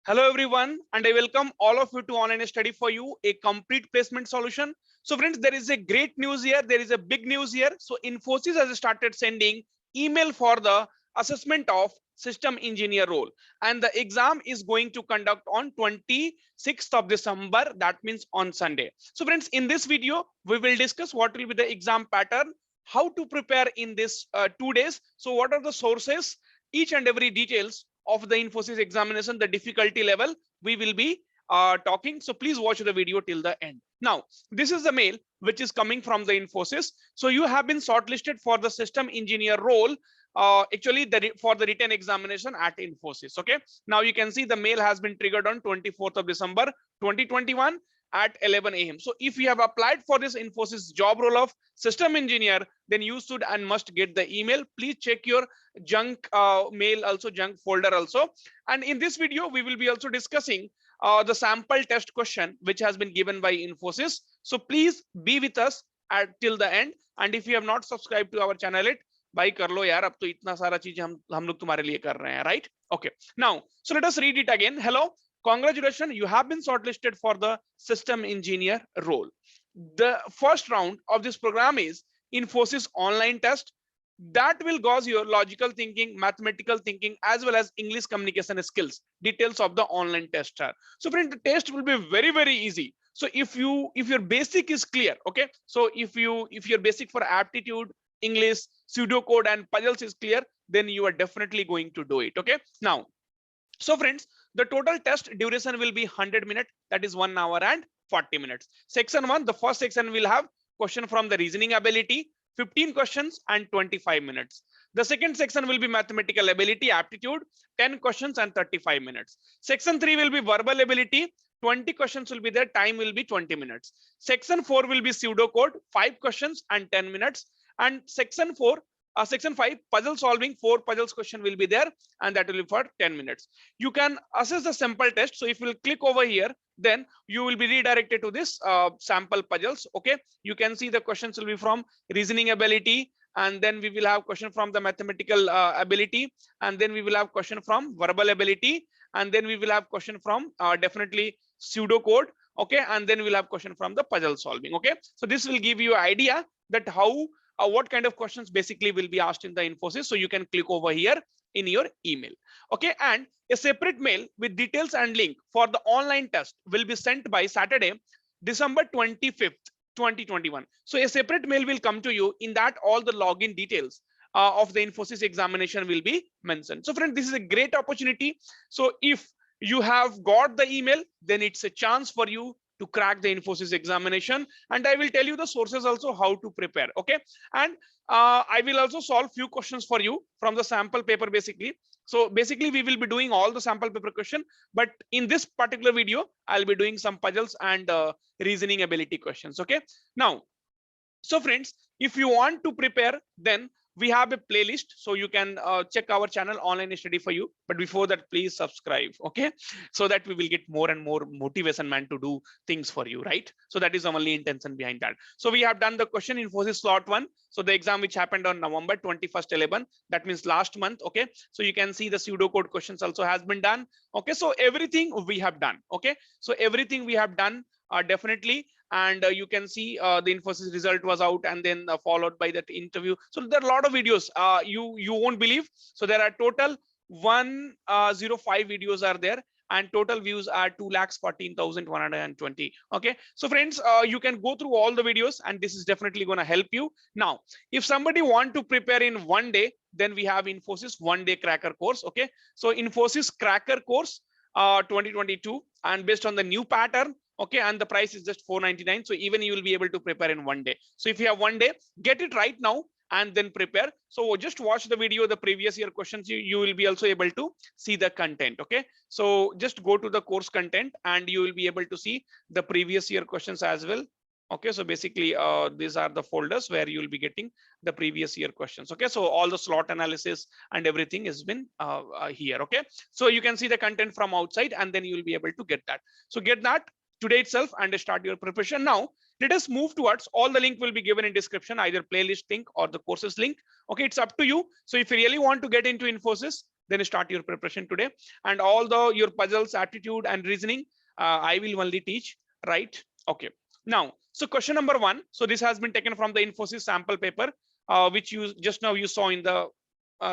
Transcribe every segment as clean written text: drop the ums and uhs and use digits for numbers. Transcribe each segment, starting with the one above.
Hello everyone, and I welcome all of you to Online Study for You, a complete placement solution. So friends, there is a great news here. There is a big news here. So Infosys has started sending email for the assessment of system engineer role, and the exam is going to conduct on 26th of December. That means on Sunday. So friends, in this video, we will discuss what will be the exam pattern, how to prepare in this 2 days. So what are the sources, each and every details of the Infosys examination, the difficulty level, we will be talking. So please watch the video till the end. Now, this is the mail which is coming from the Infosys. So you have been shortlisted for the system engineer role. Actually, for the written examination at Infosys. Okay. Now you can see the mail has been triggered on 24th of December 2021 at 11 a.m. So if you have applied for this Infosys job role of system engineer, then you should and must get the email. Please check your junk mail, also junk folder also. And in this video, we will be also discussing the sample test question which has been given by Infosys. So please be with us at till the end. And if you have not subscribed to our channel yet, भाई कर लो यार, अब तो इतना सारा चीज हम लोग तुम्हारे लिए कर रहे हैं, right? Okay. Now, so let us read it again. Hello, congratulations, you have been shortlisted for the system engineer role. The first round of this program is Infosys online test that will gauge your logical thinking, mathematical thinking, as well as English communication skills. Details of the online test are. So friend, the test will be very easy. So if your basic is clear, okay, so if your basic for aptitude, English, pseudocode and puzzles is clear, then you are definitely going to do it. Okay. Now, so friends, the total test duration will be 100 minutes, that is 1 hour and 40 minutes. Section 1, the first section will have question from the reasoning ability, 15 questions and 25 minutes. The second section will be mathematical ability, aptitude, 10 questions and 35 minutes. Section 3 will be verbal ability, 20 questions will be there, time will be 20 minutes. Section 4 will be pseudocode, 5 questions and 10 minutes. And section 5 puzzle solving, 4 puzzles question will be there, and that will be for 10 minutes. You can assess the sample test. So if you will click over here, then you will be redirected to this sample puzzles. Okay, you can see the questions will be from reasoning ability, and then we will have question from the mathematical ability, and then we will have question from verbal ability, and then we will have question from definitely pseudocode. Okay, and then we'll have question from the puzzle solving. Okay, so this will give you an idea that how what kind of questions basically will be asked in the Infosys. So you can click over here in your email. Okay, and a separate mail with details and link for the online test will be sent by Saturday, December 25th, 2021. So a separate mail will come to you. In that, all the login details of the Infosys examination will be mentioned. So friends, this is a great opportunity. So if you have got the email, then it's a chance for you to crack the Infosys examination. And I will tell you the sources also how to prepare. Okay, and I will also solve few questions for you from the sample paper basically. So basically we will be doing all the sample paper question, but in this particular video I'll be doing some puzzles and reasoning ability questions. Okay, now, so friends, if you want to prepare, then we have a playlist, so you can check our channel Online Study for You. But before that, please subscribe, okay, so that we will get more and more motivation, man, to do things for you, right? So that is the only intention behind that. So we have done the question Infosys slot 1. So the exam which happened on November 21st 11, that means last month. Okay, so you can see the pseudocode questions also has been done. Okay, so everything we have done. Okay, so everything we have done definitely. And you can see the Infosys result was out, and then followed by that interview. So there are a lot of videos you won't believe. So there are total 105 videos are there, and total views are 2,14,120. Okay, so friends, you can go through all the videos, and this is definitely going to help you. Now, if somebody want to prepare in 1 day, then we have Infosys 1 day cracker course. Okay, so Infosys cracker course 2022, and based on the new pattern. Okay, and the price is just $499. So even you will be able to prepare in 1 day. So if you have 1 day, get it right now and then prepare. So just watch the video, the previous year questions. You will be also able to see the content. Okay, so just go to the course content and you will be able to see the previous year questions as well. Okay, so basically these are the folders where you will be getting the previous year questions. Okay, so all the slot analysis and everything has been here. Okay, so you can see the content from outside, and then you will be able to get that. So get that today itself and start your preparation. Now let us move towards, all the link will be given in description, either playlist link or the courses link. Okay, it's up to you. So if you really want to get into Infosys, then start your preparation today. And all your puzzles, aptitude and reasoning, I will only teach, right? Okay. Now, so question number 1. So this has been taken from the Infosys sample paper, which you just now you saw in the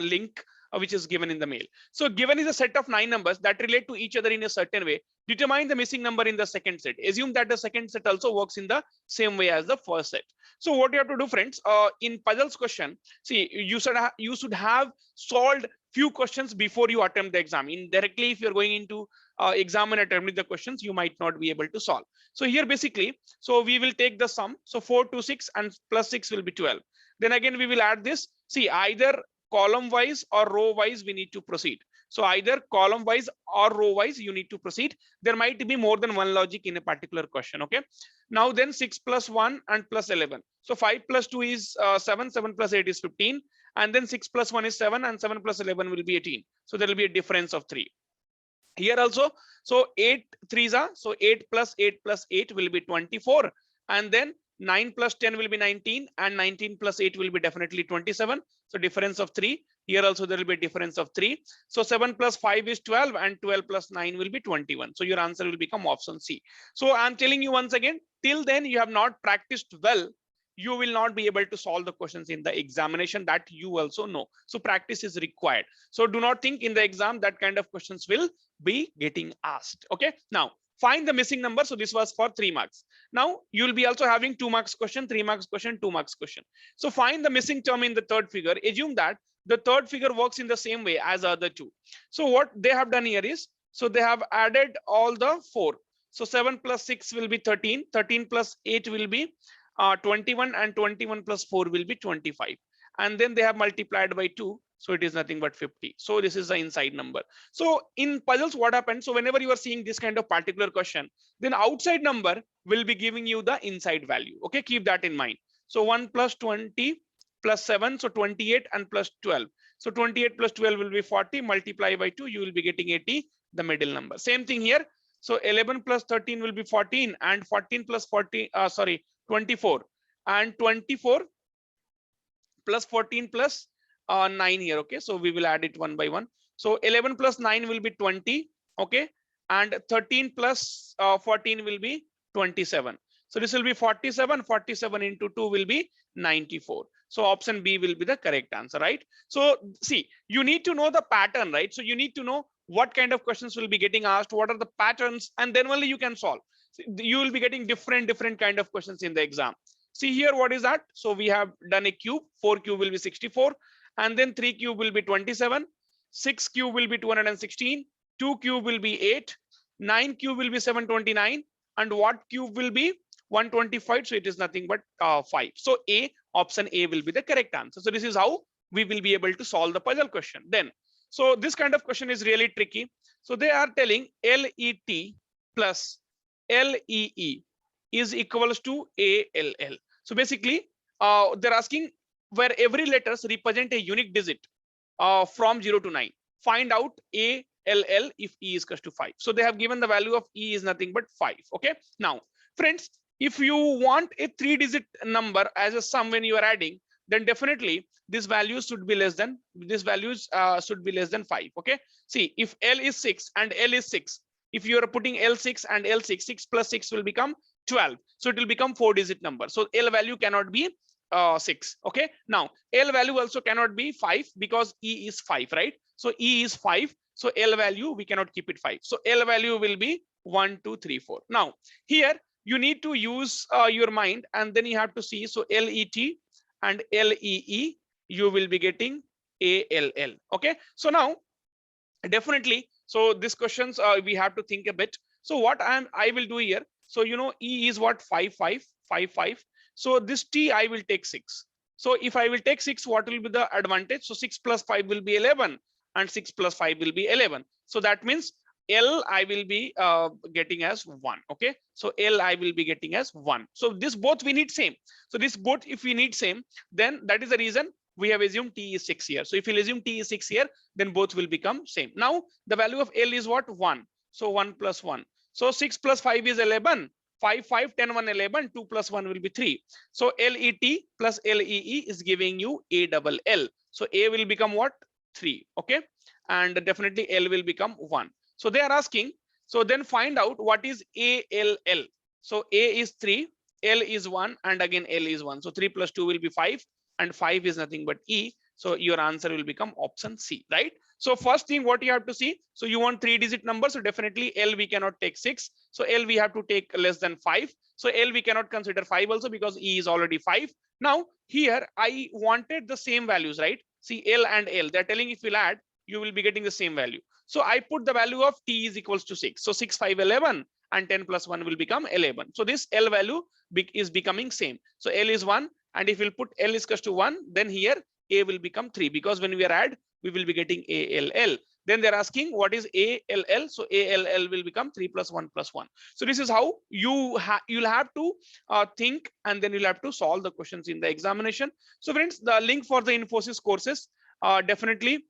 link, which is given in the mail. So given is a set of 9 numbers that relate to each other in a certain way. Determine the missing number in the second set. Assume that the second set also works in the same way as the first set. So what you have to do, friends, in puzzles question, see, you should have solved few questions before you attempt the exam. Indirectly, if you're going into exam and attempting the questions, you might not be able to solve. So here basically, so we will take the sum. So 4 to 6 and plus 6 will be 12. Then again, we will add this. See, either column wise or row wise we need to proceed. So either column wise or row wise you need to proceed. There might be more than one logic in a particular question. Okay. Now then 6 plus 1 and plus 11. So 5 plus 2 is 7, 7 plus 8 is 15. And then 6 plus 1 is 7 and 7 plus 11 will be 18. So there will be a difference of 3. Here also, so 8 3s are, so 8 plus 8 will be 24. And then 9 plus 10 will be 19 and 19 plus 8 will be definitely 27. So difference of 3. Here also there will be a difference of 3. So 7 plus 5 is 12 and 12 plus 9 will be 21. So your answer will become option C. So I'm telling you once again, till then you have not practiced well, you will not be able to solve the questions in the examination, that you also know. So practice is required. So do not think in the exam that kind of questions will be getting asked. Okay. Now find the missing number. So this was for 3 marks. Now you will be also having 2 marks question, 3 marks question, 2 marks question. So find the missing term in the third figure. Assume that the third figure works in the same way as other two. So what they have done here is, so they have added all the 4. So 7 plus 6 will be 13, 13 plus 8 will be 21, and 21 plus 4 will be 25. And then they have multiplied by 2. So it is nothing but 50. So this is the inside number. So in puzzles, what happens? So whenever you are seeing this kind of particular question, then outside number will be giving you the inside value. Okay, keep that in mind. So 1 plus 20 plus 7, so 28, and plus 12. So 28 plus 12 will be 40. Multiply by 2, you will be getting 80, the middle number. Same thing here. So 11 plus 13 will be 14, and 14 plus 24, and 24 plus 14 plus 9 here. Okay, so we will add it one by one. So 11 plus 9 will be 20. Okay, and 13 plus 14 will be 27. So this will be 47. 47 into 2 will be 94. So option B will be the correct answer, right? So see, you need to know the pattern, right? So you need to know what kind of questions will be getting asked, what are the patterns, and then only you can solve. You will be getting different kind of questions in the exam. See here, what is that? So we have done a cube. 4 cube will be 64, and then 3 cube will be 27, 6 cube will be 216, 2 cube will be 8, 9 cube will be 729, and what cube will be 125. So it is nothing but 5. So A, option A will be the correct answer. So this is how we will be able to solve the puzzle question. Then, so this kind of question is really tricky. So they are telling LET plus LEE is equals to ALL. So basically, they're asking where every letters represent a unique digit from 0 to 9. Find out ALL if E is equals to 5. So they have given the value of E is nothing but 5. Okay. Now, friends, if you want a 3-digit number as a sum when you are adding, then definitely this value should be less than, this values should be less than 5. Okay. See, if L is 6 and L is 6, if you are putting L6 and L6, 6 plus 6 will become 12. So it will become 4-digit number. So L value cannot be 6. Okay. Now L value also cannot be 5 because E is 5, right? So E is 5. So L value, we cannot keep it 5. So L value will be 1, 2, 3, 4. Now here you need to use your mind, and then you have to see. So LET and LEE, you will be getting ALL. Okay. So now definitely, so these questions we have to think a bit. So what I will do here. So you know E is what? 5, 5, 5, 5. So this T I will take 6. So if I will take 6, what will be the advantage? So 6 plus 5 will be 11, and 6 plus 5 will be 11. So that means L I will be getting as 1. Okay. So L I will be getting as 1. So this both we need same. So this both if we need same, then that is the reason we have assumed T is 6 here. So if we assume T is 6 here, then both will become same. Now the value of L is what? 1. So 1 plus 1. So 6 plus 5 is 11. 5, 5, 10, 1, 11. 2 plus 1 will be 3. So LET plus LEE is giving you ALL. So A will become what? 3. Okay. and definitely L will become 1. So they are asking, so then find out what is ALL. So A is 3, L is 1, and again L is 1. So 3 plus 2 will be 5, and 5 is nothing but E. So your answer will become option C, right? So first thing what you have to see, so you want 3-digit number, so definitely L we cannot take 6. So L we have to take less than 5. So L we cannot consider 5 also because E is already 5. Now here I wanted the same values, right? See, L and L, they're telling if you'll add, you will be getting the same value. So I put the value of T is equals to 6. So 6, 5, 11, and 10 plus 1 will become 11. So this L value is becoming same. So L is 1, and if we'll put L is equals to 1, then here A will become 3, because when we are add, we will be getting ALL. Then they're asking what is ALL. So ALL will become 3 plus 1 plus 1. So this is how you'll have to think, and then you'll have to solve the questions in the examination. So friends, the link for the Infosys courses definitely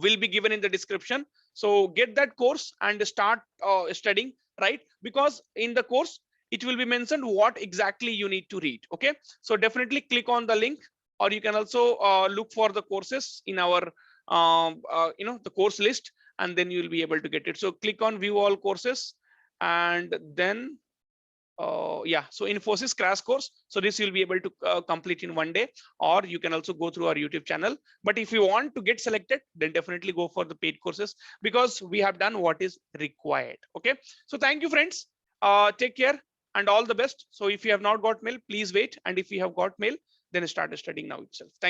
will be given in the description. So get that course and start studying, right? Because in the course it will be mentioned what exactly you need to read. Okay, so definitely click on the link, or you can also look for the courses in our the course list, and then you will be able to get it. So click on view all courses, and then yeah, so Infosys crash course. So this you'll be able to complete in 1 day, or you can also go through our YouTube channel. But if you want to get selected, then definitely go for the paid courses, because we have done what is required. Okay, so thank you friends, take care and all the best. So if you have not got mail, please wait, and if you have got mail, then start studying now itself. Thank you.